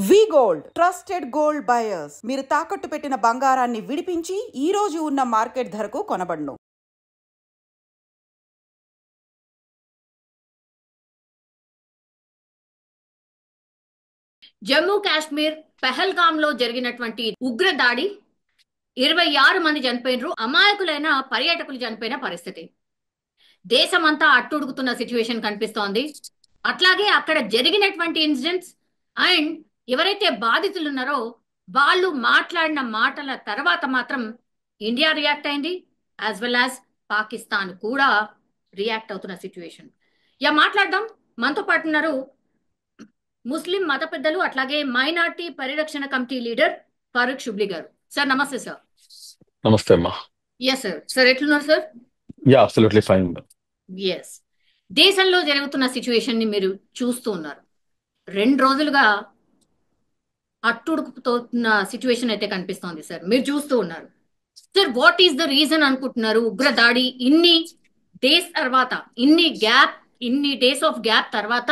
వి gold trusted gold buyers. మీరు తాకట్టు పెట్టిన బంగారాన్ని విడిపించి ఈ రోజు ఉన్న మార్కెట్ ధరకు కొనబడును. జమ్మూ కాశ్మీర్ పెహల్గామ్ లో జరిగినటువంటి ఉగ్ర దాడి 26 మంది చనిపోయినరు. అమాయకులైన పర్యాటకులు చనిపోయిన పరిస్థితి. దేశమంతా అట్టుడుగుతున్న సిచ్యువేషన్ కనిపిస్తోంది. అట్లాగే అక్కడ జరిగినటువంటి ఇన్సిడెంట్స్ అండ్ ఎవరైతే బాధితులు ఉన్నారో వాళ్ళు మాట్లాడిన మాటల తర్వాత మాత్రం ఇండియా రియాక్ట్ అయింది, యాజ్ వెల్ యాజ్ పాకిస్తాన్ కూడా రియాక్ట్ అవుతున్న సిచ్యువేషన్. మాట్లాడదాం. మనతో పాటు ఉన్నారు ముస్లిం మత పెద్దలు అట్లాగే మైనార్టీ పరిరక్షణ కమిటీ లీడర్ ఫారూక్ షుబ్లీ గారు. సార్ నమస్తే సార్. నమస్తే అమ్మా. Yes sir. సార్ ఎట్లున్నారు sir? Yeah absolutely fine. Yes. దేశంలో జరుగుతున్న సిచ్యువేషన్ ని మీరు చూస్తూ ఉన్నారు. 2 రోజులుగా అట్టుడుకుతున్న సిచ్యువేషన్ అయితే కనిపిస్తోంది సార్, మీరు చూస్తూ ఉన్నారు. Sir what is the reason అనుకుంటున్నారు? ఉగ్ర దాడి ఇన్ని డేస్ ఆఫ్ గ్యాప్ తర్వాత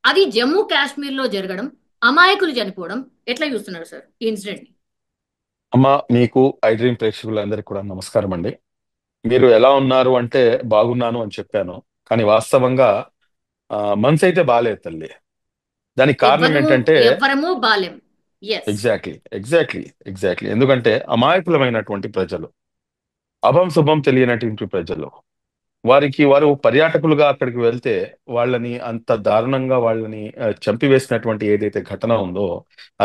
అది జమ్మూ కాశ్మీర్ లో జరగడం, అమాయకులు చనిపోవడం ఎట్లా చూస్తున్నారు సార్ ఈ ఇన్సిడెంట్ ని? అమ్మా, మీకు ఐ డ్రీమ్ ప్రేక్షకులందరికీ కూడా నమస్కారం అండి. మీరు ఎలా ఉన్నారు అంటే బాగున్నాను అని చెప్పాను, కానీ వాస్తవంగా మనసు అయితే బాగాలేదు తల్లి. దానికి కారణం ఏంటంటే ఎవరము బాలేం. ఎగ్జాక్ట్లీ ఎందుకంటే అమాయకులమైనటువంటి ప్రజలు, అభం శుభం తెలియనటువంటి ప్రజలు, వారు పర్యాటకులుగా అక్కడికి వెళ్తే వాళ్ళని అంత దారుణంగా వాళ్ళని చంపివేసినటువంటి ఏదైతే ఘటన ఉందో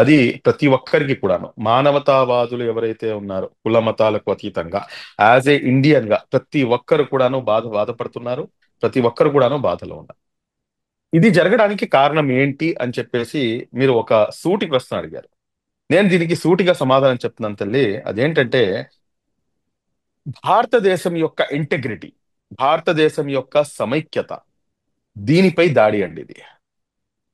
అది ప్రతి ఒక్కరికి కూడాను, మానవతావాదులు ఎవరైతే ఉన్నారో కుల మతాలకు అతీతంగా యాజ్ ఏ ఇండియన్ గా ప్రతి ఒక్కరు కూడాను బాధపడుతున్నారు. ప్రతి ఒక్కరు కూడాను బాధలో ఉన్నారు. ఇది జరగడానికి కారణం ఏంటి అని చెప్పేసి మీరు ఒక సూటి ప్రశ్న అడిగారు. నేను దీనికి సూటిగా సమాధానం చెప్తున్నాను తల్లి. అదేంటంటే భారతదేశం యొక్క ఇంటెగ్రిటీ, భారతదేశం యొక్క సమైక్యత, దీనిపై దాడి అండి ఇది.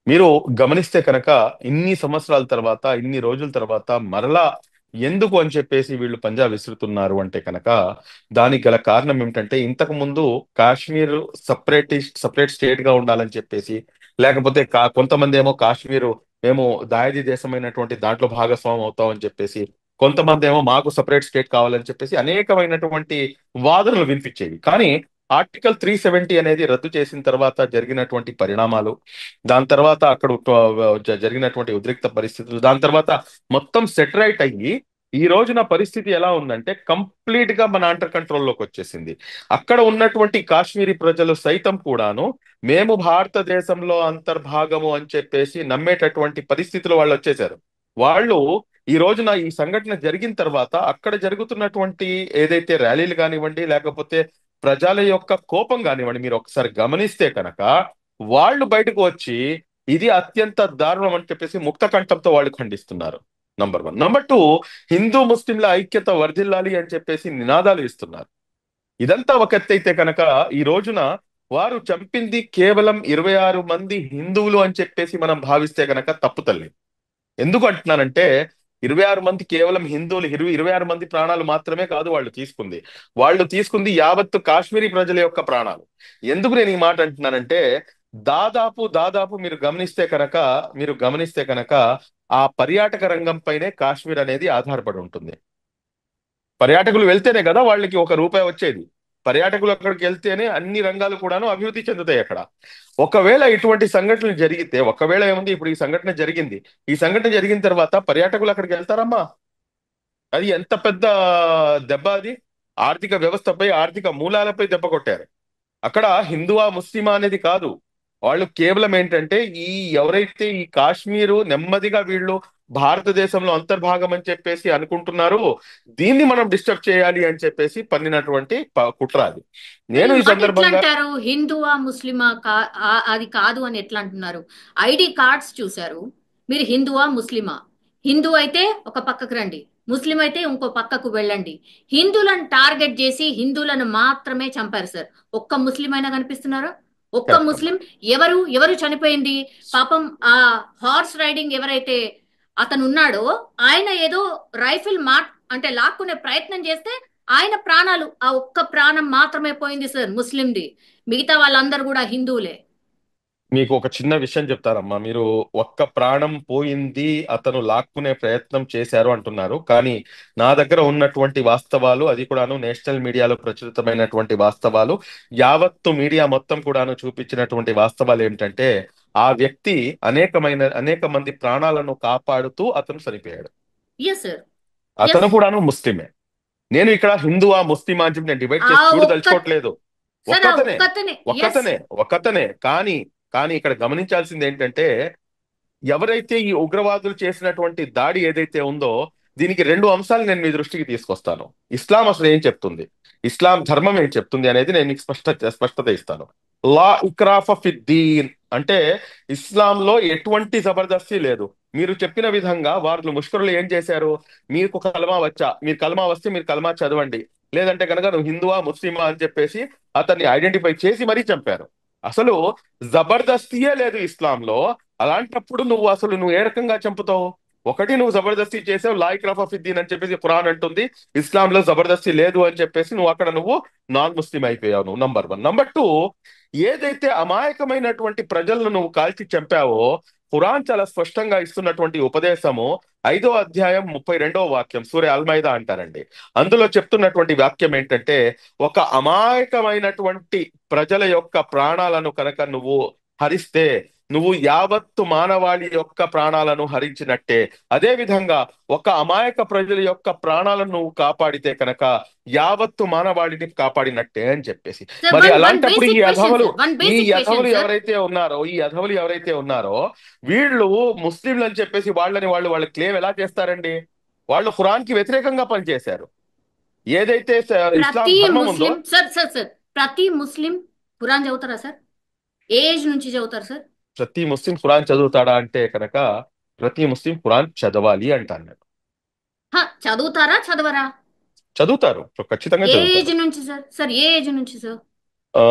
మీరు గమనిస్తే కనుక ఇన్ని సంవత్సరాల తర్వాత, ఇన్ని రోజుల తర్వాత మరలా ఎందుకు అని చెప్పేసి వీళ్ళు పంజా విసురుతున్నారు అంటే కనుక దానికి గల కారణం ఏమిటంటే, ఇంతకు ముందు కాశ్మీర్ సపరేట్ స్టేట్ గా ఉండాలని చెప్పేసి, లేకపోతే కొంతమంది ఏమో కాశ్మీరు మేము దాయాది దేశమైనటువంటి దాంట్లో భాగస్వామ్యం అవుతాం అని చెప్పేసి, కొంతమంది ఏమో మాకు సపరేట్ స్టేట్ కావాలని చెప్పేసి అనేకమైనటువంటి వాదనలు వినిపించేవి. కానీ ఆర్టికల్ 370 అనేది రద్దు చేసిన తర్వాత జరిగినటువంటి పరిణామాలు, దాని తర్వాత అక్కడ జరిగినటువంటి ఉద్రిక్త పరిస్థితులు, దాని తర్వాత మొత్తం సెటరైట్ అయ్యి ఈ రోజున పరిస్థితి ఎలా ఉందంటే కంప్లీట్ గా మన అండర్ కంట్రోల్లోకి వచ్చేసింది. అక్కడ ఉన్నటువంటి కాశ్మీరీ ప్రజలు సైతం కూడాను మేము భారతదేశంలో అంతర్భాగము అని చెప్పేసి నమ్మేటటువంటి పరిస్థితులు వాళ్ళు వచ్చేసారు. వాళ్ళు ఈ రోజున ఈ సంఘటన జరిగిన తర్వాత అక్కడ జరుగుతున్నటువంటి ఏదైతే ర్యాలీలు కానివ్వండి, లేకపోతే ప్రజల యొక్క కోపం కానివ్వండి, మీరు ఒకసారి గమనిస్తే కనుక వాళ్ళు బయటకు వచ్చి ఇది అత్యంత దారుణం అని చెప్పేసి ముక్త కంఠంతో వాళ్ళు ఖండిస్తున్నారు. నంబర్ 1. నంబర్ 2, హిందూ ముస్లింల ఐక్యత వర్ధిల్లాలి అని చెప్పేసి నినాదాలు ఇస్తున్నారు. ఇదంతా ఒక ఎత్తైతే కనుక ఈ రోజున వారు చంపింది కేవలం 26 మంది హిందువులు అని చెప్పేసి మనం భావిస్తే కనుక తప్పుతలేదు. ఎందుకు అంటున్నానంటే 26 మంది కేవలం హిందువులు, 26 మంది ప్రాణాలు మాత్రమే కాదు వాళ్ళు తీసుకుంది యావత్తు కాశ్మీరీ ప్రజల యొక్క ప్రాణాలు. ఎందుకు నేను ఈ మాట అంటున్నానంటే దాదాపు మీరు గమనిస్తే కనుక ఆ పర్యాటక రంగం పైనే కాశ్మీర్ అనేది ఆధారపడి ఉంటుంది. పర్యాటకులు వెళ్తేనే కదా వాళ్ళకి ₹1 వచ్చేది. పర్యాటకులు అక్కడికి వెళ్తేనే అన్ని రంగాలు కూడాను అభివృద్ధి చెందుతాయి అక్కడ. ఒకవేళ ఇటువంటి సంఘటనలు జరిగితే, ఒకవేళ ఏముంది, ఇప్పుడు ఈ సంఘటన జరిగిన తర్వాత పర్యాటకులు అక్కడికి వెళ్తారమ్మా? అది ఎంత పెద్ద దెబ్బ! అది ఆర్థిక వ్యవస్థపై, ఆర్థిక మూలాలపై దెబ్బ కొట్టారు. అక్కడ హిందువా ముస్లిమా అనేది కాదు, వాళ్ళు కేవలం ఏంటంటే ఎవరైతే ఈ కాశ్మీరు నెమ్మదిగా వీళ్ళు భారతదేశంలో అంతర్భాగం అని చెప్పేసి అనుకుంటున్నారు, దీన్ని మనం డిస్టర్బ్ చేయాలి అని చెప్పేసి పన్నినటువంటి కుట్ర అది. నేను ఈ సందర్భంగా హిందువా ముస్లిమా అది కాదు అని ఎట్లా అంటున్నారు? ఐడి కార్డ్స్ చూశారు మీరు, హిందువా ముస్లిమా? హిందూ అయితే ఒక పక్కకు రండి, ముస్లిం అయితే ఇంకో పక్కకు వెళ్ళండి. హిందువులను టార్గెట్ చేసి హిందువులను మాత్రమే చంపారు సార్. ఒక్క ముస్లిం అయినా కనిపిస్తున్నారా? ఒక్క ముస్లిం? ఎవరు చనిపోయింది పాపం? ఆ హార్స్ రైడింగ్ ఎవరైతే అతను ఉన్నాడో ఆయన ఏదో రైఫిల్ అంటే లాక్కునే ప్రయత్నం చేస్తే ఆయన ప్రాణాలు, ఆ ఒక్క ప్రాణం మాత్రమే పోయింది సార్ ముస్లింది. మిగతా వాళ్ళందరూ కూడా హిందువులే. మీకు ఒక చిన్న విషయం చెప్తారమ్మా. మీరు ఒక్క ప్రాణం పోయింది, అతను లాక్కునే ప్రయత్నం చేశారు అంటున్నారు. కానీ నా దగ్గర ఉన్నటువంటి వాస్తవాలు, అది కూడాను నేషనల్ మీడియాలో ప్రచురితమైనటువంటి వాస్తవాలు, యావత్తు మీడియా మొత్తం కూడాను చూపించినటువంటి వాస్తవాలు ఏమిటంటే, ఆ వ్యక్తి అనేక మంది ప్రాణాలను కాపాడుతూ అతను చనిపోయాడు. Yes sir. అతను ఎస్. కూడాను ముస్లిమే. నేను ఇక్కడ హిందువా ముస్లిమా అని చెప్పి నేను డిబేట్ ఆ చేసి ఒక్క చూడదలుచుకోవట్లేదు. సార్, ఆ ఒక్కతనే ఒక్కతనే. ఎస్. ఒక్కతనే ఒక్కతనే కానీ కానీ ఇక్కడ గమనించాల్సింది ఏంటంటే, ఎవరైతే ఈ ఉగ్రవాదులు చేసినటువంటి దాడి ఏదైతే ఉందో, దీనికి రెండు అంశాలు నేను మీ దృష్టికి తీసుకొస్తాను. ఇస్లాం అసలు ఏం చెప్తుంది, ఇస్లాం ధర్మం ఏం చెప్తుంది అనేది నేను మీకు స్పష్టత ఇస్తాను. లా ఇక్రాఫ ఫిద్దీన్ అంటే, ఇస్లాంలో ఎటువంటి జబర్దస్తి లేదు. మీరు చెప్పిన విధంగా వాళ్ళు ముష్కరులు ఏం చేశారు, మీకు కలమా వచ్చా, మీరు కలమా వస్తే మీరు కలమా చదవండి, లేదంటే కనుక నువ్వు హిందువా ముస్లిమా అని చెప్పేసి అతన్ని ఐడెంటిఫై చేసి మరీ చంపారు. అసలు జబర్దస్తియే లేదు ఇస్లాంలో. అలాంటప్పుడు నువ్వు ఏ రకంగా చంపుతావు? ఒకటి, నువ్వు జబర్దస్తి చేసావు, లా ఇక్రాహ ఫిద్దీన్ అని చెప్పేసి ఖురాన్ అంటుంది. ఇస్లాంలో జబర్దస్తి లేదు అని చెప్పేసి నువ్వు నాన్ ముస్లిం అయిపోయావు. నువ్వు నంబర్ 1. నంబర్ 2, ఏదైతే అమాయకమైనటువంటి ప్రజలను నువ్వు కాల్చి చంపావో, ఖురాన్ చాలా స్పష్టంగా ఇస్తున్నటువంటి ఉపదేశము 5వ అధ్యాయం 32వ వాక్యం, సూరే అల్మైదా అంటారండి. అందులో చెప్తున్నటువంటి వాక్యం ఏంటంటే, ఒక అమాయకమైనటువంటి ప్రజల యొక్క ప్రాణాలను కనుక నువ్వు హరిస్తే, నువ్వు యావత్తు మానవాళి యొక్క ప్రాణాలను హరించినట్టే. అదే విధంగా ఒక అమాయక ప్రజల యొక్క ప్రాణాలను నువ్వు కాపాడితే కనుక యావత్తు మానవాళిని కాపాడినట్టే అని చెప్పేసి. సార్, మరి వన్ అలాంటప్పుడు బేసిక్ క్వశ్చన్ సార్. వన్ ఈ బేసిక్ క్వశ్చన్ సార్. ఈ యధవులు ఎవరైతే ఉన్నారో, వీళ్ళు ముస్లింలు అని చెప్పేసి వాళ్ళ క్లెయిమ్ ఎలా చేస్తారండి? వాళ్ళు ఖురాన్ కి వ్యతిరేకంగా పనిచేశారు. ఏదైతే ఇస్లాం ప్రతి ధర్మం ఉందో, ముస్లిం సార్ ప్రతి ముస్లిం ఖురాన్ చదువుతారా సార్? ఏ ఏజ్ నుంచి చదువుతారు సార్? ప్రతి ముస్లిం ఖురాన్ చదువుతాడా అంటే కనుక, ప్రతి ముస్లిం ఖురాన్ చదవాలి అంటాను నేను. చదువుతారా, చదవరా? చదువుతారు, ఖచ్చితంగా ఏ ఏజ్ చదువుతారు. నుంచి సార్? సార్, ఏ ఏజ్ నుంచి సార్? ఆ,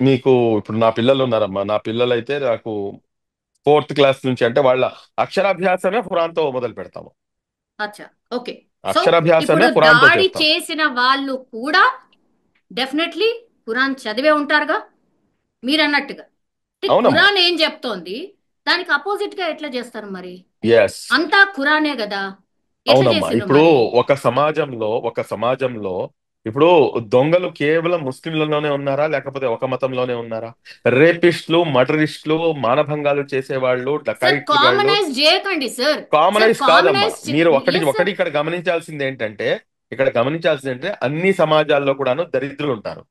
మీకు ఇప్పుడు నా పిల్లలు ఉన్నారమ్మా. నా పిల్లలు అయితే నాకు 4th క్లాస్ నుంచి, అంటే వాళ్ళ అక్షరాభ్యాసమే ఖురాన్తో మొదలు పెడతాము. అచ్చా, ఓకే. సో అక్షరాభ్యాసమే ఇప్పుడు ఖురాన్తో దాడి చేస్తాం. చేసిన వాళ్ళు కూడా డెఫినెట్లీ ఖురాన్ చదివే ఉంటారుగా మీరు అన్నట్టుగా. అవునమ్మా. ఖురాన్ ఏం చెప్తోంది, దానికి అపోజిట్ గా ఎట్లా చేస్తారు మరి? ఎస్, అంతా ఖురానే కదా, ఎట్లా అవునమ్మా. చేసిండ్రు ఇప్పుడు మరి? ఒక సమాజంలో ఇప్పుడు దొంగలు కేవలం ముస్లింలలోనే ఉన్నారా, లేకపోతే ఒక మతంలోనే ఉన్నారా? రేపిస్టులు, మర్డరిస్టులు, మానభంగాలు చేసేవాళ్ళు, సార్, డకాయిట్లు గాళ్ళు కామనైజ్ చేయకండి సార్. సార్, కామనైజ్ కాదమ్మా. కామనైజ్ మీరు ఒకటి ఎస్ ఒకటి సార్. ఇక్కడ గమనించాల్సింది ఏంటంటే, అన్ని సమాజాల్లో కూడాను దరిద్రులు ఉంటారు.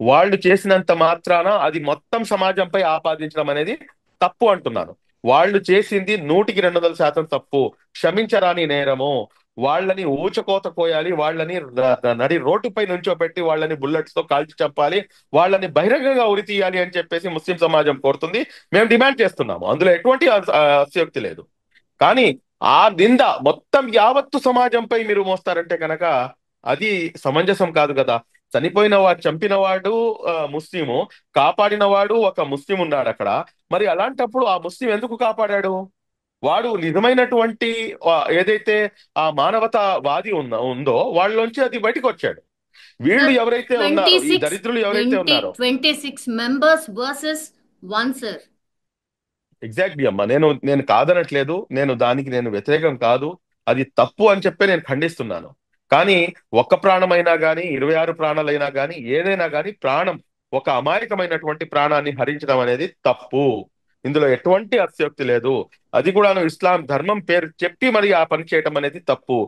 వాళ్ళు చేసినంత మాత్రాన అది మొత్తం సమాజంపై ఆపాదించడం అనేది తప్పు అంటున్నాను. వాళ్ళు చేసింది 100% తప్పు, క్షమించరాని నేరము. వాళ్ళని ఊచకోత కోయాలి, వాళ్ళని నడి రోడ్డుపై నుంచోపెట్టి వాళ్ళని బుల్లెట్స్ తో కాల్చి చంపాలి, వాళ్ళని బహిరంగంగా ఉరి తీయాలి అని చెప్పేసి ముస్లిం సమాజం కోరుతుంది. మేము డిమాండ్ చేస్తున్నాము. అందులో ఎటువంటి అస్యోక్తి లేదు. కానీ ఆ నింద మొత్తం యావత్తు సమాజంపై మీరు మోస్తారంటే కనుక అది సమంజసం కాదు కదా. చంపినవాడు ముస్లిము, కాపాడినవాడు ఒక ముస్లిం ఉన్నాడు అక్కడ. మరి అలాంటప్పుడు ఆ ముస్లిం ఎందుకు కాపాడాడు? వాడు నిజమైనటువంటి ఏదైతే ఆ మానవతావాది ఉందో వాళ్ళలోంచి అది బయటకు వచ్చాడు. వీళ్ళు సార్, ఎవరైతే ఉన్నారో, ఈ దరిద్రులు ఎవరైతే ఉన్నారో, 26 మెంబర్స్ వర్సెస్ 1 సార్. ఎగ్జాక్ట్లీ అమ్మా. నేను కాదనట్లేదు, నేను వ్యతిరేకం కాదు. అది తప్పు అని చెప్పి నేను ఖండిస్తున్నాను. కానీ ఒక్క ప్రాణమైనా కానీ, 26 ప్రాణాలైనా కానీ, ఏదైనా కానీ, ఒక అమాయకమైనటువంటి ప్రాణాన్ని హరించడం అనేది తప్పు. ఇందులో ఎటువంటి అతిశయోక్తి లేదు. అది కూడా ఇస్లాం ధర్మం పేరు చెప్పి మరి ఆ పని చేయటం అనేది తప్పు.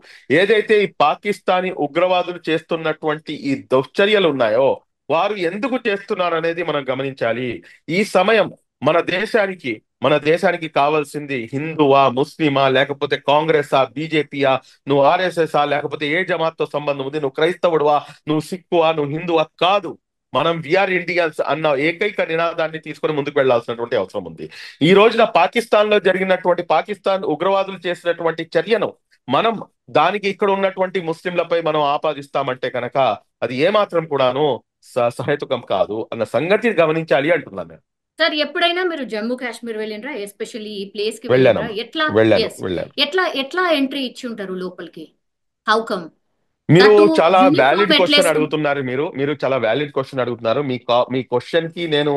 ఏదైతే ఈ పాకిస్తానీ ఉగ్రవాదులు చేస్తున్నటువంటి ఈ దుశ్చర్యలు ఉన్నాయో, వారు ఎందుకు చేస్తున్నారు అనేది మనం గమనించాలి. ఈ సమయం మన దేశానికి కావాల్సింది హిందువా, ముస్లిమా, లేకపోతే కాంగ్రెసా, బీజేపీయా, నువ్వు ఆర్ఎస్ఎస్ఆ, లేకపోతే ఏ జమాత్తో సంబంధం ఉంది, నువ్వు క్రైస్తవుడువా, నువ్వు సిక్కువా, నువ్వు హిందువా కాదు. మనం విఆర్ ఇండియన్స్ అన్న ఏకైక నినాదాన్ని తీసుకొని ముందుకు వెళ్లాల్సినటువంటి అవసరం ఉంది. ఈ రోజున పాకిస్తాన్ ఉగ్రవాదులు చేసినటువంటి చర్యను మనం దానికి ఇక్కడ ఉన్నటువంటి ముస్లింలపై మనం ఆపాదిస్తామంటే కనుక అది ఏమాత్రం కూడాను సహేతుకం కాదు అన్న సంగతి గమనించాలి అంటున్నాను నేను. సార్, ఎప్పుడైనా మీరు జమ్మూ కాశ్మీర్ వెళ్ళినరా? ఎస్పెషల్లీ ఈ ప్లేస్ కి వెళ్ళాను వెళ్ళినరా? ఎట్లా వెళ్ళాను ఎస్ వెళ్ళాను ఎట్లా ఎట్లా ఎంట్రీ ఇచ్చి ఉంటారు లోపలికి? How come? మీరు దట్టు చాలా యూనిఫామ్ వ్యాలిడ్ క్వశ్చన్ ఎట్లేసుకుంటారు? అడుగుతున్నారు. మీరు చాలా వ్యాలిడ్ క్వశ్చన్ అడుగుతున్నారు. మీ క్వశ్చన్ కి నేను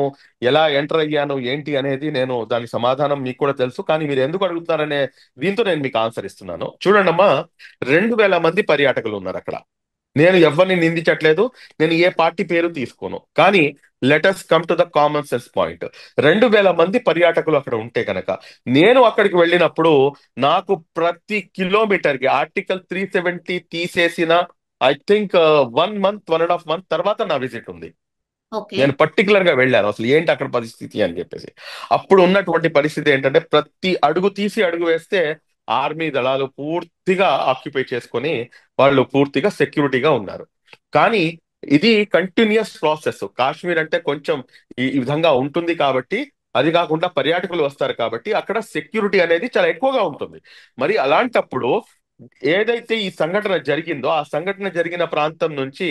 ఎలా ఎంటర్ అయ్యాను ఏంటి అనేది నేను దాని సమాధానం మీకు కూడా తెలుసు. కానీ మీరు ఎందుకు అడుగుతున్నారనే దీంతో నేను మీకు ఆన్సర్ ఇస్తున్నాను. చూడండమ్మా, 2,000 మంది పర్యాటకులు ఉన్నారు అక్కడ. నేను ఎవరిని నిందించట్లేదు, నేను ఏ పార్టీ పేరు తీసుకోను. కానీ let's come to the common sense point. 2,000 మంది పర్యాటకులు అక్కడ ఉంటే కనుక నేను అక్కడికి వెళ్ళినప్పుడు నాకు ప్రతి కిలోమీటర్కి ఆర్టికల్ 370 తీసేసిన ఐ థింక్ 1 మంత్ 1.5 మంత్ తర్వాత నా విజిట్ ఉంది. ఓకే. నేను పర్టికులర్ గా వెళ్ళాను అసలు ఏంటి అక్కడ పరిస్థితి అని చెప్పేసి. అప్పుడు ఉన్నటువంటి పరిస్థితి ఏంటంటే ప్రతి అడుగు తీసి అడుగు వేస్తే ఆర్మీ దళాలు పూర్తిగా ఆక్యుపై చేసుకొని వాళ్ళు పూర్తిగా సెక్యూరిటీగా ఉన్నారు. కానీ ఇది కంటిన్యూస్ ప్రాసెస్. కాశ్మీర్ అంటే కొంచెం ఈ విధంగా ఉంటుంది కాబట్టి, అది కాకుండా పర్యాటకులు వస్తారు కాబట్టి అక్కడ సెక్యూరిటీ అనేది చాలా ఎక్కువగా ఉంటుంది. మరి అలాంటప్పుడు ఏదైతే ఈ సంఘటన జరిగిందో ఆ సంఘటన జరిగిన ప్రాంతం నుంచి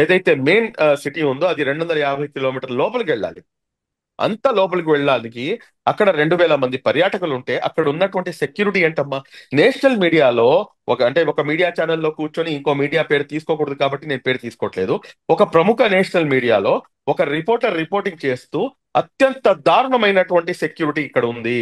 ఏదైతే మెయిన్ సిటీ ఉందో అది 250 కిలోమీటర్ల లోపలికి వెళ్ళాలి. అంత లోపలికి వెళ్ళడానికి అక్కడ 2,000 మంది పర్యాటకులు ఉంటే అక్కడ ఉన్నటువంటి సెక్యూరిటీ ఏంటమ్మా? నేషనల్ మీడియాలో ఒక మీడియా ఛానల్లో కూర్చొని ఇంకో మీడియా పేరు తీసుకోకూడదు కాబట్టి నేను పేరు తీసుకోవట్లేదు. ఒక ప్రముఖ నేషనల్ మీడియాలో ఒక రిపోర్టర్ రిపోర్టింగ్ చేస్తూ అత్యంత దారుణమైనటువంటి సెక్యూరిటీ ఇక్కడ ఉంది,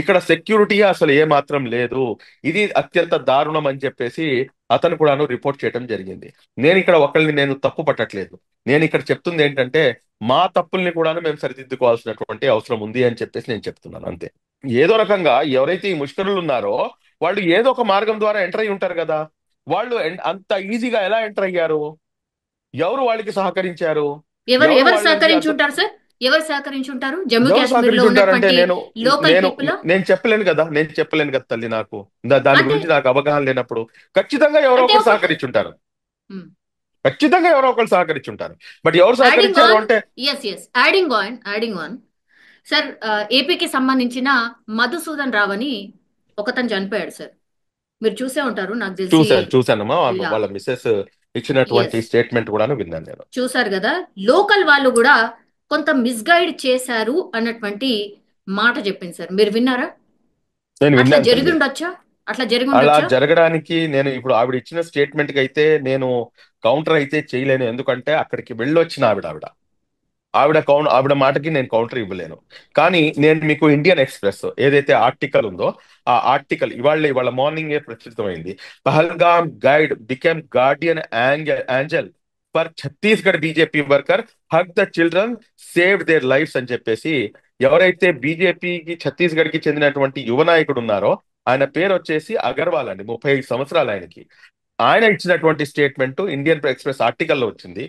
ఇక్కడ సెక్యూరిటీ అసలు ఏ మాత్రం లేదు, ఇది అత్యంత దారుణం అని చెప్పేసి అతను కూడాను రిపోర్ట్ చేయడం జరిగింది. నేను ఇక్కడ ఒకళ్ళని నేను తప్పు పట్టట్లేదు. నేను ఇక్కడ చెప్తుంది ఏంటంటే మా తప్పుల్ని కూడాను మేము సరిదిద్దుకోవాల్సినటువంటి అవసరం ఉంది అని చెప్పేసి నేను చెప్తున్నాను అంతే. ఏదో రకంగా ఎవరైతే ఈ ముష్కరులు ఉన్నారో వాళ్ళు ఏదో ఒక మార్గం ద్వారా ఎంటర్ అయి ఉంటారు కదా. వాళ్ళు అంత ఈజీగా ఎలా ఎంటర్ అయ్యారు? ఎవరు వాళ్ళకి సహకరించారు? ఎవరు ఎవరు ఎవరు వాళ్ళకి అంత సహకరించుంటారు సార్? ఎవరు సహకరించుంటారు? జమ్మూ ఎవరు కాశ్మీర్ లో సహకరించుంటారంటే ఉన్నటువంటి నేను లోకల్ నేను పీపుల్? నేను చెప్పలేను కదా, తల్లి. నాకు దాని అంటే గురించి నాకు అవగాహన లేనప్పుడు ఖచ్చితంగా ఎవరో అంటే ఒకరు ఒక సహకరించుంటారు. ఖచ్చితంగా ఎవరో ఒకరు సహకరించుంటారు. బట్ ఎవరు యాడింగ్ సహకరించారు ఆన్, అంటే ఎస్ యాడింగ్ ఆన్ సార్, ఏపీకి సంబంధించిన మధుసూదన్ రావు అని ఒకతను చనిపోయాడు సార్. మీరు చూసే ఉంటారు నాకు తెలిసి. చూశానమ్మా. యా, వాళ్ళ మిస్సెస్ ఇచ్చినటువంటి ఎస్, స్టేట్మెంట్ కూడా విన్నాను నేను. చూసారు కదా. లోకల్ వాళ్ళు కూడా కొంత మిస్గైడ్ చేశారు అన్నటువంటి మాట చెప్పింది సార్. మీరు విన్నారా? నేను అట్లా విన్నాను జరిగి తల్లి. ఉండొచ్చా? అట్లా జరిగి అలా ఉండొచ్చా? జరగడానికి నేను ఇప్పుడు ఆవిడ ఇచ్చిన స్టేట్మెంట్ కి అయితే నేను కౌంటర్ అయితే చేయలేను. ఎందుకంటే అక్కడికి వెళ్ళొచ్చిన ఆవిడ మాటకి నేను కౌంటర్ ఇవ్వలేను. కానీ నేను మీకు ఇండియన్ ఎక్స్ప్రెస్ ఏదైతే ఆర్టికల్ ఉందో ఆ ఆర్టికల్ ఇవాళ మార్నింగ్ ప్రచురితమైంది. Pahalgam guide became guardian angel for Chhattisgarh BJP worker, hug the children, save their lives అని చెప్పేసి ఎవరైతే బీజేపీకి ఛత్తీస్గఢ్ కి చెందినటువంటి యువ నాయకుడు ఉన్నారో ఆయన పేరు వచ్చేసి అగర్వాల్ అండి. 35 సంవత్సరాలు ఆయనకి. ఆయన ఇచ్చినటువంటి స్టేట్మెంట్ ఇండియన్ ఎక్స్ప్రెస్ ఆర్టికల్లో వచ్చింది.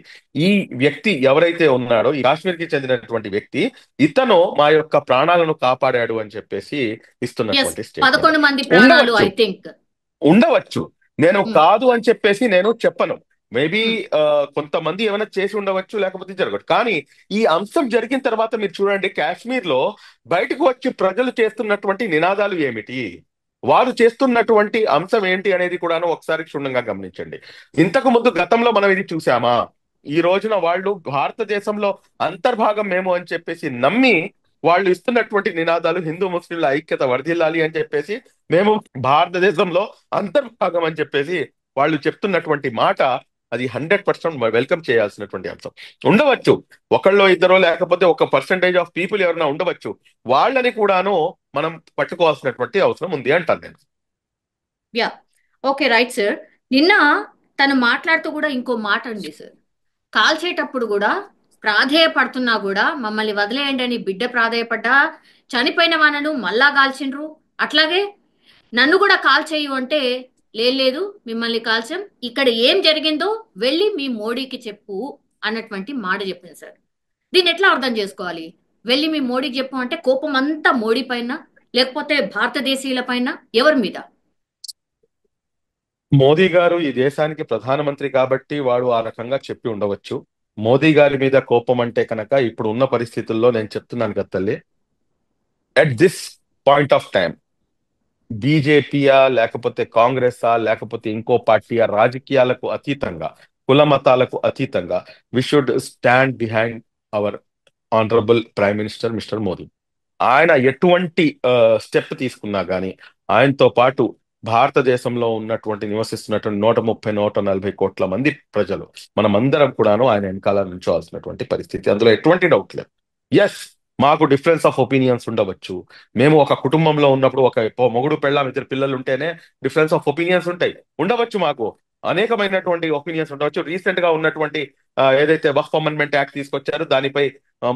ఈ వ్యక్తి ఎవరైతే ఉన్నాడో ఈ కాశ్మీర్ కి చెందినటువంటి వ్యక్తి, ఇతను మా యొక్క ప్రాణాలను కాపాడాడు అని చెప్పేసి ఎస్, ఇస్తున్నటువంటి స్టేట్మెంట్. 11 మంది ప్రాణాలు ఉండవచ్చు ఐ థింక్. ఉండవచ్చు నేను కాదు అని చెప్పేసి నేను చెప్పను. మేబీ కొంతమంది ఏమైనా చేసి ఉండవచ్చు, లేకపోతే జరగచ్చు. కానీ ఈ అంశం జరిగిన తర్వాత మీరు చూడండి, కాశ్మీర్ లో బయటకు వచ్చి ప్రజలు చేస్తున్నటువంటి నినాదాలు ఏమిటి, వారు చేస్తున్నటువంటి అంశం ఏంటి అనేది కూడాను ఒకసారి క్షుణ్ణంగా గమనించండి. ఇంతకు ముందు గతంలో మనం ఇది చూసామా? ఈ రోజున వాళ్ళు భారతదేశంలో అంతర్భాగం మేము అని చెప్పేసి నమ్మి వాళ్ళు ఇస్తున్నటువంటి నినాదాలు హిందూ ముస్లింల ఐక్యత వర్ధిల్లాలి అని చెప్పేసి, మేము భారతదేశంలో అంతర్భాగం అని చెప్పేసి వాళ్ళు చెప్తున్నటువంటి మాట అది 100% వెల్కమ్ చేయాల్సినటువంటి అంశం. ఉండవచ్చు ఒకళ్ళో ఇద్దరో లేకపోతే ఒక పర్సంటేజ్ ఆఫ్ పీపుల్ ఎవరైనా ఉండవచ్చు, వాళ్ళని కూడాను మనం పట్టుకోవాల్సినటువంటి అవసరం ఉంది అంటాను నేను. Yeah, okay, right sir. నిన్న తను మాట్లాడుతూ కూడా ఇంకో మాట అండి సార్. కాల్చేటప్పుడు కూడా ప్రాధేయపడుతున్నా కూడా మమ్మల్ని వదిలేయండి అని బిడ్డ ప్రాధేయపడ్డా చనిపోయిన వాళ్ళను మళ్ళా కాల్చిండ్రు. అట్లాగే నన్ను కూడా కాల్ చేయు అంటే లేదు మిమ్మల్ని కాల్చాం, ఇక్కడ ఏం జరిగిందో వెళ్ళి మీ మోడీకి చెప్పు అన్నటువంటి మాట చెప్పింది సార్. దీన్ని ఎట్లా అర్థం చేసుకోవాలి? వెళ్ళి మీ మోడీకి చెప్పు అంటే కోపం అంతా మోడీ పైన, లేకపోతే భారతదేశీయుల పైన, ఎవరి మీద? మోదీ గారు ఈ దేశానికి ప్రధానమంత్రి కాబట్టి వాడు ఆ రకంగా చెప్పి ఉండవచ్చు. మోదీ గారి మీద కోపం అంటే కనుక ఇప్పుడు ఉన్న పరిస్థితుల్లో నేను చెప్తున్నాను కదా తల్లి, at this point of time బీజేపీయా లేకపోతే కాంగ్రెసా లేకపోతే ఇంకో పార్టీయా, రాజకీయాలకు అతీతంగా, కుల మతాలకు అతీతంగా we should stand behind our honourable prime minister mister Modi. ఆయన ఎటువంటి స్టెప్ తీసుకున్నా గానీ ఆయనతో పాటు భారతదేశంలో ఉన్నటువంటి నివసిస్తున్నటువంటి 130-140 కోట్ల మంది ప్రజలు మనమందరం కూడాను ఆయన వెనకాల నుంచోవాల్సినటువంటి పరిస్థితి, అందులో ఎటువంటి డౌట్ లేదు. ఎస్, మాకు డిఫరెన్స్ ఆఫ్ ఒపీనియన్స్ ఉండవచ్చు. మేము ఒక కుటుంబంలో ఉన్నప్పుడు ఒక మొగుడు పెళ్ళాం ఇద్దరు పిల్లలు ఉంటేనే డిఫరెన్స్ ఆఫ్ ఒపీనియన్స్ ఉంటాయి, ఉండవచ్చు. మాకు అనేకమైనటువంటి ఒపీనియన్స్ ఉండవచ్చు. రీసెంట్ గా ఉన్నటువంటి ఏదైతే వక్ఫ్ అమెండ్మెంట్ యాక్ట్ తీసుకొచ్చారో దానిపై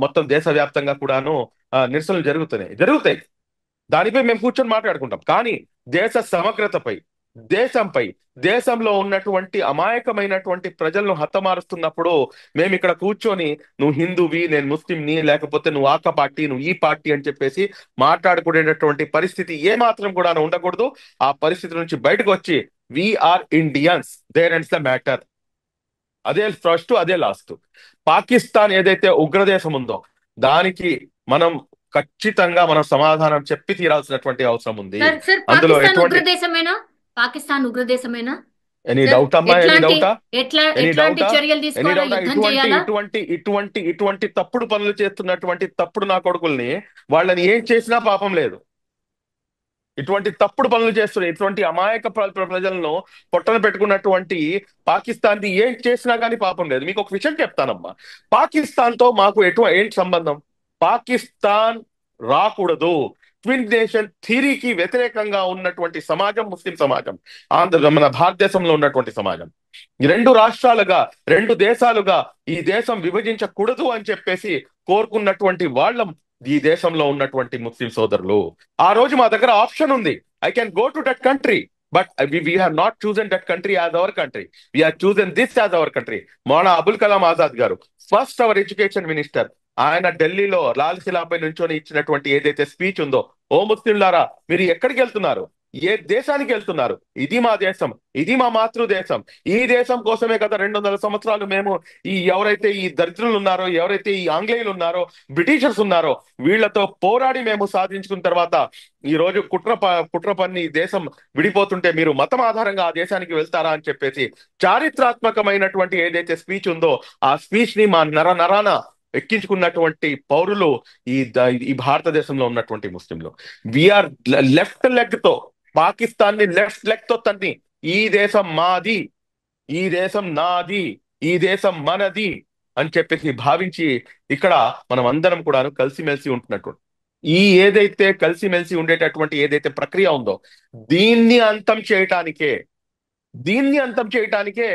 మొత్తం దేశవ్యాప్తంగా కూడాను నిరసనలు జరుగుతాయి. దానిపై మేము కూర్చొని మాట్లాడుకుంటాం. కానీ దేశ సమగ్రతపై, దేశంపై, దేశంలో ఉన్నటువంటి అమాయకమైనటువంటి ప్రజలను హతమారుస్తున్నప్పుడు మేము ఇక్కడ కూర్చొని నువ్వు హిందువి, నేను ముస్లింని, లేకపోతే నువ్వు ఆక పార్టీ, నువ్వు ఈ పార్టీ అని చెప్పేసి మాట్లాడుకునేటటువంటి పరిస్థితి ఏ మాత్రం కూడా ఉండకూడదు. ఆ పరిస్థితి నుంచి బయటకు వచ్చి we are Indians, there ends the matter. అదే ఫస్ట్, అదే లాస్ట్. పాకిస్తాన్ ఏదైతే ఉగ్రదేశం ఉందో దానికి మనం ఖచ్చితంగా మనం సమాధానం చెప్పి తీరాల్సినటువంటి అవసరం ఉంది. సార్ అందులో పాకిస్తాన్ ఎటువంటి ఉగ్రదేశమేనా? పాకిస్తాన్ ఉగ్రదేశమేనా ఎనీ సార్? డౌట్ అమ్మా? ఎనీ ఎట్లాంటి డౌటా? ఎనీ ఎట్లాంటి డౌటా? చర్యలు ఎనీ తీసుకోవాలా? డౌటా? యుద్ధం ఇటువంటి చేయాలా? ఇటువంటి ఇటువంటి ఇటువంటి తప్పుడు పనులు చేస్తున్నటువంటి తప్పుడు నా కొడుకుల్ని వాళ్ళని ఏం చేసినా పాపం లేదు. ఇటువంటి తప్పుడు పనులు చేస్తున్న ఇటువంటి అమాయక ప్రజలను పొట్టన పెట్టుకున్నటువంటి పాకిస్తాన్ది ఏం చేసినా కానీ పాపం లేదు. మీకు ఒక విషయం చెప్తానమ్మా, పాకిస్తాన్ తో మాకు ఏంటి సంబంధం? పాకిస్తాన్ రాకూడదు. ట్విన్ నేషన్ థిరీకి వ్యతిరేకంగా ఉన్నటువంటి సమాజం ముస్లిం సమాజం, మన భారతదేశంలో ఉన్నటువంటి సమాజం. రెండు రాష్ట్రాలుగా, రెండు దేశాలుగా ఈ దేశం విభజించకూడదు అని చెప్పేసి కోరుకున్నటువంటి వాళ్ళం ఈ దేశంలో ఉన్నటువంటి ముస్లిం సోదరులు. ఆ రోజు మా దగ్గర ఆప్షన్ ఉంది, I can go to that country, but we have not chosen that country as our country. We have chosen this as our country. Maulana Abul Kalam Azad గారు, ఫస్ట్ అవర్ ఎడ్యుకేషన్ మినిస్టర్, ఆయన ఢిల్లీలో లాల్ ఖిలాపై నుంచొని ఇచ్చినటువంటి ఏదైతే స్పీచ్ ఉందో, ఓ ముస్లింలారా మీరు ఎక్కడికి వెళ్తున్నారు, ఏ దేశానికి వెళ్తున్నారు? ఇది మా దేశం, ఇది మా మాతృదేశం. ఈ దేశం కోసమే కదా 200 సంవత్సరాలు మేము ఎవరైతే ఈ దరిద్రులు ఉన్నారో, ఎవరైతే ఈ ఆంగ్లేయులు ఉన్నారో, బ్రిటిషర్స్ ఉన్నారో, వీళ్లతో పోరాడి మేము సాధించుకున్న తర్వాత ఈ రోజు కుట్ర పన్ని దేశం విడిపోతుంటే మీరు మతం ఆధారంగా ఆ దేశానికి వెళ్తారా అని చెప్పేసి చారిత్రాత్మకమైనటువంటి ఏదైతే స్పీచ్ ఉందో ఆ స్పీచ్ ని మా నరాన ఎక్కించుకున్నటువంటి పౌరులు ఈ భారతదేశంలో ఉన్నటువంటి ముస్లింలు. వీఆర్ లెఫ్ట్ లెగ్ తో పాకిస్తాన్ ని లెఫ్ట్ లెగ్ తో తన్ని ఈ దేశం మాది, ఈ దేశం నాది, ఈ దేశం మనది అని చెప్పేసి భావించి ఇక్కడ మనం అందరం కూడా కలిసిమెలిసి ఉంటున్నట్టు ఏదైతే కలిసిమెలిసి ఉండేటటువంటి ఏదైతే ప్రక్రియ ఉందో దీన్ని అంతం చేయటానికే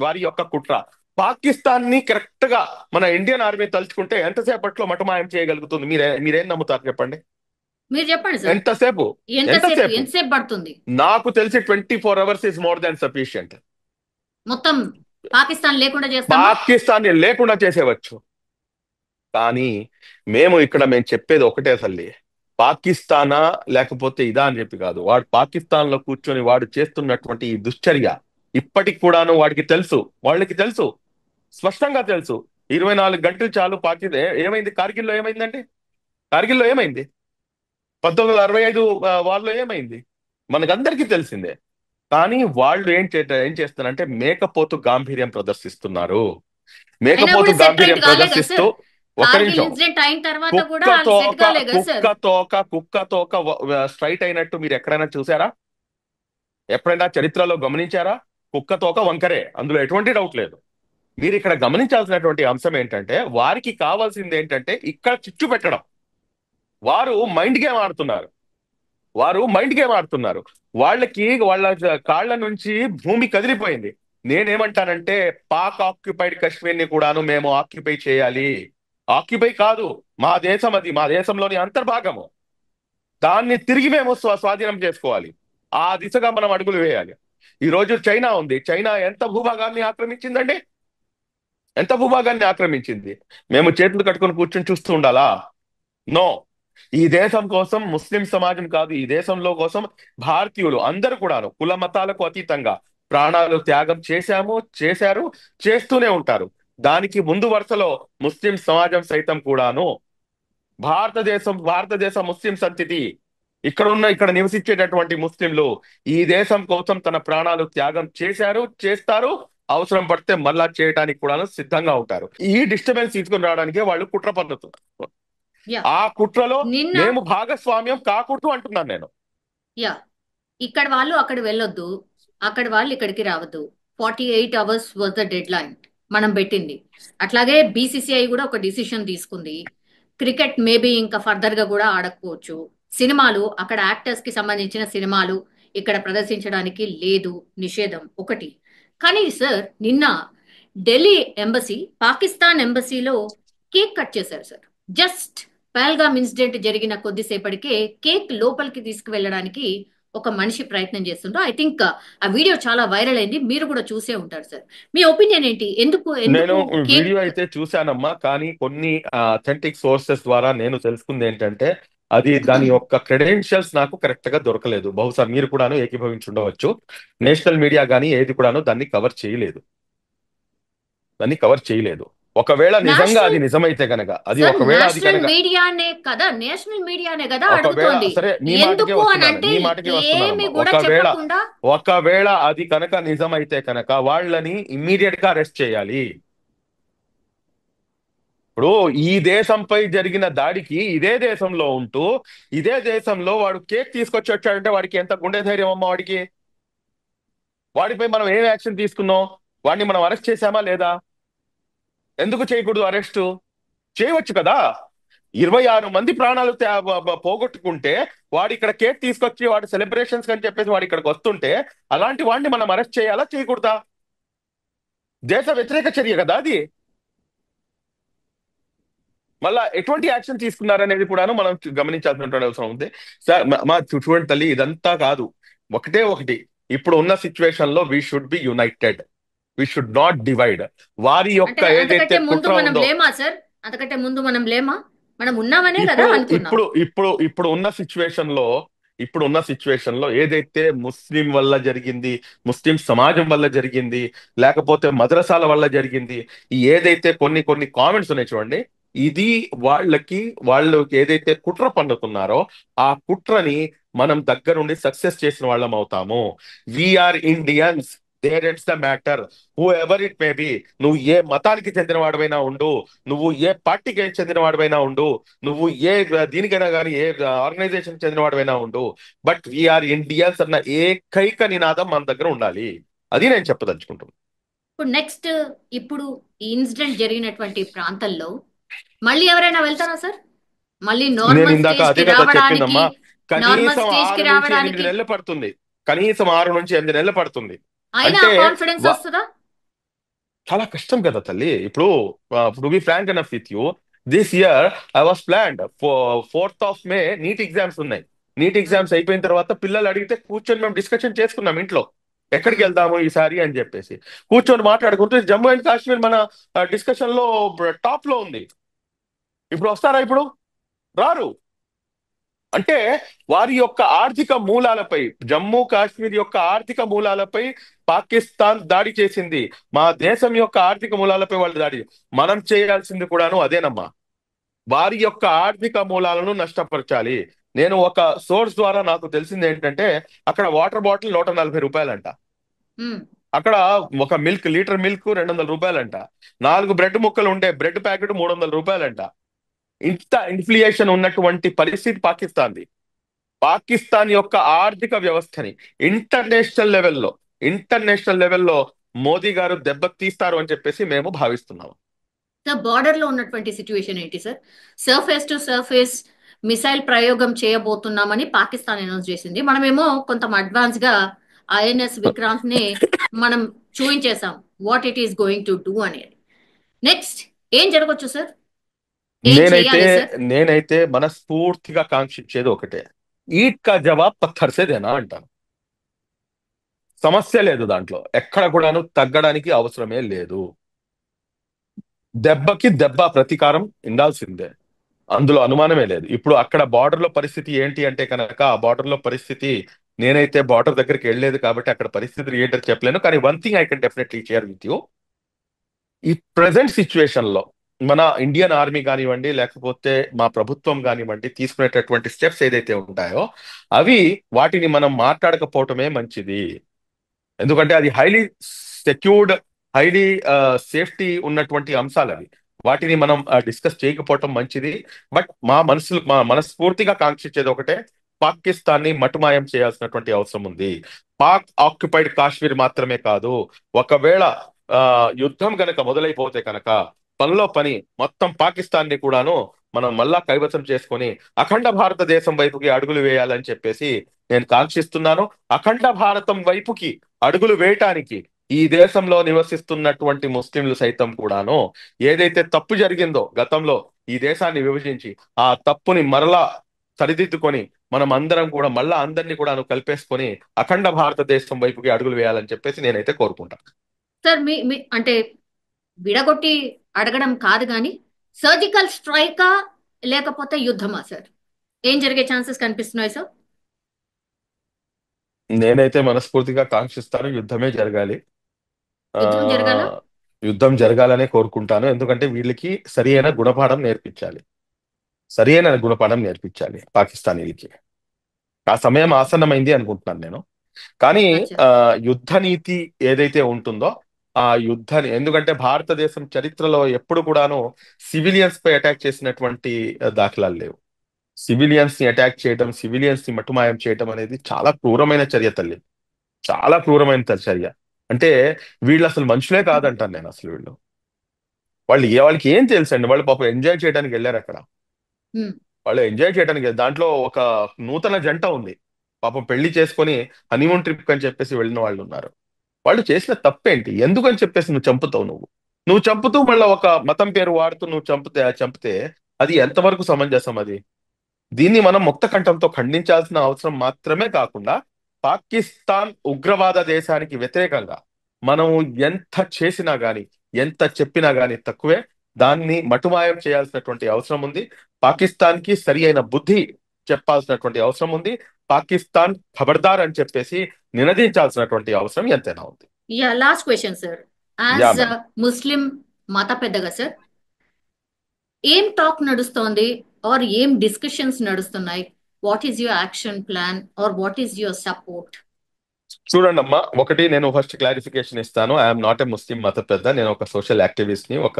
వారి యొక్క కుట్ర. పాకిస్తాన్ ని కరెక్ట్ గా మన ఇండియన్ ఆర్మీ తలుచుకుంటే ఎంతసేపట్లో మటమాయం చేయగలుగుతుంది? మీరేం నమ్ముతారు చెప్పండి? మీరు చెప్పండి సార్. ఎంతసేపు పడుతుంది? నాకు తెలిసి 24 hours is more than sufficient. మొత్తం పాకిస్తాన్ లేకుండా చేసేవచ్చు. కానీ మేము చెప్పేది ఒకటే తల్లి, పాకిస్తానా లేకపోతే ఇదా అని చెప్పి కాదు. వాడు పాకిస్తాన్ లో కూర్చొని వాడు చేస్తున్నటువంటి ఈ దుశ్చర్య ఇప్పటికి కూడాను వాళ్ళకి తెలుసు, స్పష్టంగా తెలుసు. 24 గంటలు చాలు. ఏమైంది కార్గిల్లో? ఏమైంది 1965 వాళ్ళలో ఏమైంది? మనకందరికీ తెలిసిందే. కానీ వాళ్ళు ఏం చేస్తున్నారంటే మేకపోతు గాంభీర్యం ప్రదర్శిస్తున్నారు. ప్రదర్శిస్తూ ఒక నిమిషం, కుక్క తోక స్ట్రైట్ అయినట్టు మీరు ఎక్కడైనా చూసారా? ఎప్పుడైనా చరిత్రలో గమనించారా? కుక్క తోక వంకరే, అందులో ఎటువంటి డౌట్ లేదు. మీరు ఇక్కడ గమనించాల్సినటువంటి అంశం ఏంటంటే వారికి కావాల్సింది ఏంటంటే ఇక్కడ చిచ్చు పెట్టడం. వారు మైండ్ గేమ్ ఆడుతున్నారు. వాళ్ళ కాళ్ల నుంచి భూమి కదిలిపోయింది. నేనేమంటానంటే పాక్ ఆక్యుపైడ్ కాశ్మీర్ ని కూడాను మేము ఆక్యుపై చేయాలి. ఆక్యుపై కాదు, మా దేశం, అది మా దేశంలోని అంతర్భాగము. దాన్ని తిరిగి మేము స్వాధీనం చేసుకోవాలి. ఆ దిశగా మనం అడుగులు వేయాలి. ఈ రోజు చైనా ఉంది. చైనా ఎంత భూభాగాన్ని ఆక్రమించింది? మేము చేతులు కట్టుకొని కూర్చొని చూస్తూ ఉండాలా? నో. ఈ దేశం కోసం ముస్లిం సమాజం కాదు, ఈ దేశంలో కోసం భారతీయులు అందరూ కూడాను కుల మతాలకు అతీతంగా ప్రాణాలు త్యాగం చేశారు, చేస్తూనే ఉంటారు. దానికి ముందు వరుసలో ముస్లిం సమాజం సైతం కూడాను. భారతదేశ ముస్లిం సంతతి, ఇక్కడ నివసించేటటువంటి ముస్లింలు ఈ దేశం కోసం తన ప్రాణాలు త్యాగం చేస్తారు, అవసరం పడితే మళ్ళా చేయడానికి కూడా సిద్ధంగా ఉంటారు. ఈ డిస్టర్బెన్స్ తీసుకుని రావడానికే వాళ్ళు కుట్ర పన్నుతున్నారు. ఆ కుట్రలో మేము భాగస్వామ్యం కాకూడదు అంటున్నాను నేను. ఇక్కడ వాళ్ళు అక్కడ వెళ్ళొద్దు, అక్కడ వాళ్ళు ఇక్కడికి రావద్దు. 48 hours was the dead line మనం పెట్టింది. అట్లాగే బీసీసీఐ కూడా ఒక డిసిషన్ తీసుకుంది. క్రికెట్ మేబీ ఇంకా ఫర్దర్ గా కూడా ఆడకపోవచ్చు. సినిమాలు అక్కడ యాక్టర్స్ కి సంబంధించిన సినిమాలు ఇక్కడ ప్రదర్శించడానికి లేదు, నిషేధం ఒకటి. కానీ సార్ నిన్న ఢిల్లీ ఎంబసీ పాకిస్తాన్ ఎంబసీలో కేక్ కట్ చేశారు సార్. జస్ట్ పహల్గామ్ ఇన్సిడెంట్ జరిగిన కొద్దిసేపటికే కేక్ లోపలికి తీసుకువెళ్ళడానికి ఒక మనిషి ప్రయత్నం చేస్తుండ్రు. ఐ థింక్ ఆ వీడియో చాలా వైరల్ అయింది, మీరు కూడా చూసే ఉంటారు సార్. మీ ఒపీనియన్ ఏంటి? ఎందుకు నేను ఎందుకు కేక్? వీడియో అయితే చూశానమ్మా, కానీ కొన్ని అథెంటిక్ సోర్సెస్ ద్వారా నేను తెలుసుకుంది ఏంటంటే అది దాని యొక్క క్రెడెన్షియల్స్ నాకు కరెక్ట్ గా దొరకలేదు. బహుశా మీరు కూడాను ఏకీభవించి ఉండవచ్చు. నేషనల్ మీడియా కానీ ఏది కూడాను దాన్ని కవర్ చేయలేదు. ఒకవేళ నిజంగా నేషనల్ అది నిజమైతే కనుక సార్ నేషనల్ మీడియానే కదా ఒకవేళ అడుగుతోంది. సరే, మీ మాటకే ఎందుకు అని వస్తున్నాను, అంటే మీ మాటకే ఏమి వస్తున్నానమ్మా. కూడా ఒకవేళ చెప్పకుండా ఒకవేళ అది కనుక నిజమైతే కనుక వాళ్ళని ఇమ్మీడియట్ గా అరెస్ట్ చేయాలి. ఇప్పుడు ఈ దేశంపై జరిగిన దాడికి ఇదే దేశంలో ఉంటూ ఇదే దేశంలో వాడు కేక్ తీసుకొచ్చి వచ్చాడంటే వాడికి ఎంత గుండె ధైర్యం అమ్మా వాడికి. వాడిపై మనం ఏం యాక్షన్ తీసుకున్నాం? వాడిని మనం అరెస్ట్ చేశామా లేదా? ఎందుకు చేయకూడదు అరెస్టు? చేయవచ్చు కదా. 26 మంది ప్రాణాలు పోగొట్టుకుంటే వాడు ఇక్కడ కేక్ తీసుకొచ్చి వాడు సెలబ్రేషన్స్ అని చెప్పేసి వాడు ఇక్కడికి వస్తుంటే అలాంటి వాడిని మనం అరెస్ట్ చేయాలా చేయకూడదా? దేశ వ్యతిరేక చర్య కదా అది. మళ్ళా ఎటువంటి యాక్షన్ తీసుకున్నారనేది కూడాను మనం గమనించాల్సినటువంటి అవసరం ఉంది. సార్ చూడండి తల్లి, ఇదంతా కాదు. ఒకటే ఒకటి, ఇప్పుడు ఉన్న సిచ్యువేషన్ లో we should be United, we should not divide. వారి యొక్క అంటే ఏదైతే అంతకంటే ముందు కుట్ర మనం ఉందో, లేమా సార్? అంతకంటే ముందు మనం లేమా? మనం ఉన్నామనే కదా ఇప్పుడు అనుకున్నాం. ఇప్పుడు ఇప్పుడు ఇప్పుడు ఉన్న సిచ్యువేషన్ లో ఏదైతే ముస్లిం వల్ల జరిగింది, ముస్లిం సమాజం వల్ల జరిగింది, లేకపోతే మద్రసాల వల్ల జరిగింది, ఈ ఏదైతే కొన్ని కొన్ని కామెంట్స్ ఉన్నాయి చూడండి, ఇది వాళ్ళు ఏదైతే కుట్ర పన్నుతున్నారో ఆ కుట్రని మనం దగ్గరుండి సక్సెస్ చేసిన వాళ్ళం అవుతాము. We are Indians, there ends the matter. Whoever it may be, నువ్వు ఏ మతానికి చెందిన వాడివైనా ఉండు, నువ్వు ఏ పార్టీకి చెందిన వాడివైనా ఉండు, నువ్వు దీనికైనా కానీ ఏ ఆర్గనైజేషన్ చెందిన వాడివైనా ఉండు, బట్ వీఆర్ ఇండియన్స్ అన్న ఏకైక నినాదం మన దగ్గర ఉండాలి. అది నేను చెప్పదలుచుకుంటున్నాను. ఇప్పుడు నెక్స్ట్, ఇప్పుడు ఈ ఇన్సిడెంట్ జరిగినటువంటి ప్రాంతంలో మళ్ళీ ఎవరైనా వెళ్తారా సార్? మళ్ళీ నేను నార్మల్ ఇందాక స్టేజ్ అదే కి కదా రావడానికి, చెప్పిందమ్మా, నార్మల్ కనీసం స్టేజ్ కి 6 నుంచి 8 రావడానికి నెలలు పడుతుంది. కనీసం 6 నుంచి 8 నెలలు పడుతుంది. అయినా అంటే కాన్ఫిడెన్స్ వ- వస్తుందా? చాలా కష్టం కదా తల్లి. ఇప్పుడు to be frank enough with you, this year I was planned 4th of May NEET exams ఉన్నాయి. నీట్ ఎగ్జామ్స్ అయిపోయిన తర్వాత పిల్లలు అడిగితే కూర్చొని మేము డిస్కషన్ చేసుకున్నాం ఇంట్లో, ఎక్కడికి వెళ్దాము ఈసారి అని చెప్పేసి. కూర్చొని మాట్లాడుకుంటూ జమ్మూ అండ్ కాశ్మీర్ మన డిస్కషన్ లో టాప్ లో ఉంది. ఇప్పుడు వస్తారా? ఇప్పుడు రారు. అంటే వారి యొక్క ఆర్థిక మూలాలపై, జమ్మూ కాశ్మీర్ యొక్క ఆర్థిక మూలాలపై పాకిస్తాన్ దాడి చేసింది. మా దేశం యొక్క ఆర్థిక మూలాలపై వాళ్ళు దాడి, మనం చేయాల్సింది కూడాను అదేనమ్మా. వారి యొక్క ఆర్థిక మూలాలను నష్టపరచాలి. నేను ఒక సోర్స్ ద్వారా నాకు తెలిసింది ఏంటంటే అక్కడ వాటర్ బాటిల్ 140 రూపాయలంట. ఉమ్. అక్కడ ఒక లీటర్ మిల్క్ 200 రూపాయలంట. 4 బ్రెడ్ ముక్కలు ఉండే బ్రెడ్ ప్యాకెట్ 300 రూపాయలంట. ఇంత ఇన్ఫ్లేషన్ ఉన్నటువంటి పరిస్థితి పాకిస్తాన్ది. పాకిస్తాన్ యొక్క ఆర్థిక వ్యవస్థని ఇంటర్నేషనల్ లెవెల్లో మోదీ గారు దెబ్బకు తీస్తారు అని చెప్పేసి మేము భావిస్తున్నాము. సార్ బార్డర్ లో ఉన్నటువంటి సిచ్యువేషన్ ఏంటి sir? Surface to surface missile ప్రయోగం చేయబోతున్నామని పాకిస్తాన్ అనౌన్స్ చేసింది. మనమేమో కొంత అడ్వాన్స్ గా ఐఎన్ఎస్ విక్రాంత్ ని మనం చూపించేసాం what it is going to do అనేది. నెక్స్ట్ ఏం జరగచ్చు సార్? ఏం నేనైతే చేయాలి సార్? నేనైతే మనస్ఫూర్తిగా కాంక్షించేది ఒకటే, ఈట్ కా జవాబ్ పత్తర్ సే దేనా అంటాను. సమస్య లేదు దాంట్లో, ఎక్కడ కూడాను తగ్గడానికి అవసరమే లేదు. దెబ్బకి దెబ్బ ప్రతీకారం ఉండాల్సిందే, అందులో అనుమానమే లేదు. ఇప్పుడు అక్కడ బార్డర్ లో పరిస్థితి ఏంటి అంటే కనుక, ఆ బార్డర్ లో పరిస్థితి, నేనైతే బార్డర్ దగ్గరికి వెళ్ళలేదు కాబట్టి అక్కడ పరిస్థితులు ఏంటో చెప్పలేను. కానీ one thing I can definitely share with you, ఈ ప్రజెంట్ సిచ్యువేషన్ లో మన ఇండియన్ ఆర్మీ కానివ్వండి, లేకపోతే మా ప్రభుత్వం కానివ్వండి, తీసుకునేటటువంటి స్టెప్స్ ఏదైతే ఉంటాయో వాటిని మనం మాట్లాడకపోవటమే మంచిది. ఎందుకంటే అది హైలీ సెక్యూర్డ్, హైలీ సేఫ్టీ ఉన్నటువంటి అంశాలు అవి. వాటిని మనం డిస్కస్ చేయకపోవటం మంచిది. బట్ మా మనస్ఫూర్తిగా కాంక్షించేది ఒకటే, పాకిస్తాన్ని మటుమాయం చేయాల్సినటువంటి అవసరం ఉంది. పాక్ ఆక్యుపైడ్ కాశ్మీర్ మాత్రమే కాదు, ఒకవేళ ఆ యుద్ధం గనక మొదలైపోతే కనుక పనిలో పని మొత్తం పాకిస్తాన్ని కూడాను మనం మళ్ళా కైవసం చేసుకొని అఖండ భారతదేశం వైపుకి అడుగులు వేయాలని చెప్పేసి నేను కాంక్షిస్తున్నాను. అఖండ భారతం వైపుకి అడుగులు వేయటానికి ఈ దేశంలో నివసిస్తున్నటువంటి ముస్లింలు సైతం కూడాను ఏదైతే తప్పు జరిగిందో గతంలో ఈ దేశాన్ని విభజించి ఆ తప్పుని మరలా సరిదిద్దుకొని మనం అందరం కూడా మళ్ళా అందరినీ కూడా కలిపేసుకొని అఖండ భారతదేశం వైపుకి అడుగులు వేయాలని చెప్పేసి నేనైతే కోరుకుంటాను. సార్ మీ అంటే విడగొట్టి అడగడం కాదు కానీ సర్జికల్ స్ట్రైకా లేకపోతే యుద్ధమా సార్? ఏం జరిగే ఛాన్సెస్ కనిపిస్తున్నాయి సార్? నేనైతే మనస్ఫూర్తిగా కాంక్షిస్తాను యుద్ధమే జరగాలి. ఆ యుద్ధం జరగాల? యుద్ధం జరగాలనే కోరుకుంటాను. ఎందుకంటే వీళ్ళకి సరి అయిన గుణపాఠం నేర్పించాలి. సరి అయిన గుణపాఠం నేర్పించాలి పాకిస్తానీలకి. ఆ సమయం ఆసన్నమైంది అనుకుంటున్నాను నేను. కానీ అచ్చా. యుద్ధ నీతి ఏదైతే ఉంటుందో ఆ యుద్ధాన్ని, ఎందుకంటే భారతదేశం చరిత్రలో ఎప్పుడు కూడాను సివిలియన్స్ పై అటాక్ చేసినటువంటి దాఖలాలు లేవు. సివిలియన్స్ ని అటాక్ చేయడం, సివిలియన్స్ ని మటుమాయం చేయడం అనేది చాలా క్రూరమైన చర్య తల్లి, చాలా క్రూరమైన చర్య. అంటే వీళ్ళు అసలు మనుషులే కాదంటాను నేను. అసలు వాళ్ళకి ఏం తెలుసండి? వాళ్ళు పాపం ఎంజాయ్ చేయడానికి వెళ్ళారు అక్కడ. ఉమ్. వాళ్ళు ఎంజాయ్ చేయడానికి, దాంట్లో ఒక నూతన జంట ఉంది పాపం, పెళ్లి చేసుకొని హనీమూన్ ట్రిప్ అని చెప్పేసి వెళ్ళిన వాళ్ళు ఉన్నారు. వాళ్ళు చేసిన తప్పేంటి? ఎందుకని చెప్పేసి నువ్వు చంపుతావు? నువ్వు చంపుతూ మళ్ళీ ఒక మతం పేరు వాడుతూ నువ్వు చంపితే అది ఎంతవరకు సమంజసం? అది దీన్ని మనం ముక్త కంఠంతో ఖండించాల్సిన అవసరం మాత్రమే కాకుండా పాకిస్తాన్ ఉగ్రవాద దేశానికి వ్యతిరేకంగా మనం ఎంత చేసినా గాని, ఎంత చెప్పినా గాని తక్కువే. దాన్ని మటుమాయం చేయాల్సినటువంటి అవసరం ఉంది. పాకిస్తాన్ కి సరి అయిన బుద్ధి చెప్పాల్సినటువంటి అవసరం ఉంది. పాకిస్తాన్ ఖబర్దార్ అని చెప్పేసి నినదించాల్సినటువంటి అవసరం ఎంతైనా ఉంది. Yeah, last question sir. Yeah as madam. ముస్లిం మత పెద్దగా సార్, ఏం టాక్ నడుస్తోంది ఆర్ ఏం డిస్కషన్స్ నడుస్తున్నాయి? What is your action plan or what is your support? చూడండి అమ్మా, ఒకటి నేను ఫస్ట్ క్లారిఫికేషన్ ఇస్తాను. ఐఎమ్ నాట్ ఏ ముస్లిం మత పెద్ద. నేను ఒక సోషల్ యాక్టివిస్ట్ ని, ఒక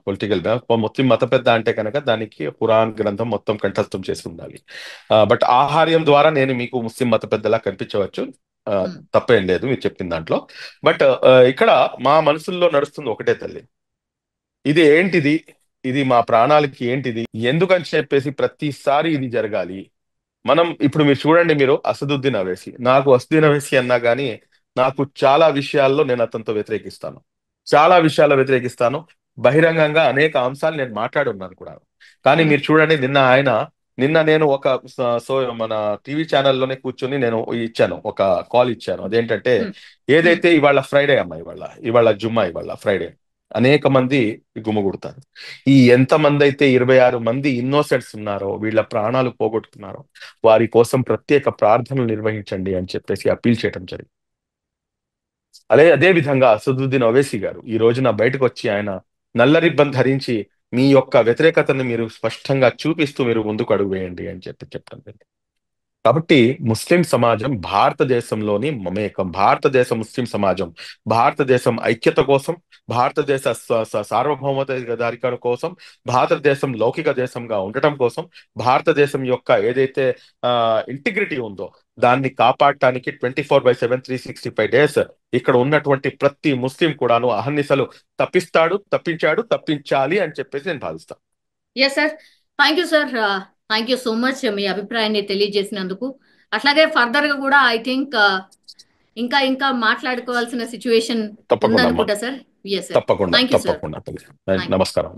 పొలిటికల్ ముస్లిం మత పెద్ద అంటే కనుక దానికి ఖురాన్ గ్రంథం మొత్తం కంఠస్థం చేసి ఉండాలి. బట్ ఆహార్యం ద్వారా నేను మీకు ముస్లిం మత పెద్దలా కనిపించవచ్చు. తప్పేం లేదు మీరు చెప్పిన దాంట్లో. బట్ ఇక్కడ మా మనసుల్లో నడుస్తుంది ఒకటే తల్లి, ఇది ఏంటిది, ఇది మా ప్రాణాలకి ఏంటిది, ఎందుకని చెప్పేసి ప్రతిసారి ఇది జరగాలి. మనం ఇప్పుడు మీరు చూడండి, మీరు అసదుద్దీన్ అవేసి, నాకు అసదుద్దీన్ అవేసి అన్నా కానీ నాకు చాలా విషయాల్లో నేను అతనితో వ్యతిరేకిస్తాను. చాలా విషయాల్లో వ్యతిరేకిస్తాను. బహిరంగంగా అనేక అంశాలు నేను మాట్లాడి ఉన్నాను కూడా. కానీ మీరు చూడండి, నిన్న నేను ఒక మన టీవీ ఛానల్లోనే కూర్చొని నేను ఇచ్చాను, ఒక కాల్ ఇచ్చాను. అదేంటంటే, ఏదైతే ఇవాళ ఫ్రైడే అమ్మా, ఇవాళ జుమ్మా, ఇవాళ ఫ్రైడే, అనేక మంది గుమిగూడతారు. ఈ ఎంతమంది అయితే 26 మంది ఇన్నోసెంట్స్ ఉన్నారో, వీళ్ళ ప్రాణాలు పోగొట్టుకున్నారో, వారి కోసం ప్రత్యేక ప్రార్థనలు నిర్వహించండి అని చెప్పేసి అప్పీల్ చేయడం జరిగింది. అదే విధంగా అసదుద్దీన్ ఓవైసీ గారు ఈ రోజున బయటకు వచ్చి ఆయన నల్ల రిబ్బన్ ధరించి మీ యొక్క వ్యతిరేకతను మీరు స్పష్టంగా చూపిస్తూ మీరు ముందుకు అడుగు వేయండి అని చెప్పడం జరిగింది. కాబట్టి ముస్లిం సమాజం భారతదేశంలోని మమేకం, భారతదేశ ముస్లిం సమాజం భారతదేశం ఐక్యత కోసం, భారతదేశ సార్వభౌమతాధికార కోసం, భారతదేశం లౌకిక దేశంగా ఉండటం కోసం, భారతదేశం యొక్క ఏదైతే ఇంటిగ్రిటీ ఉందో దాన్ని కాపాడటానికి 24/7 365 days ఇక్కడ ఉన్నటువంటి ప్రతి ముస్లిం కూడాను అహర్నిశలు తప్పించాడు, తప్పించాలి అని చెప్పేసి నేను భావిస్తాను. Yes sir, thank you sir, thank you so much మీ అభిప్రాయాన్ని తెలియజేసినందుకు. అట్లాగే ఫర్దర్ గా కూడా ఐ థింక్ ఇంకా మాట్లాడుకోవాల్సిన సిచ్యువేషన్ తప్పకుండా ఉందనుకుంటా సార్. ఎస్ సార్, తప్పకుండా థ్యాంక్ యూ సార్. తప్పకుండా. నమస్కారం.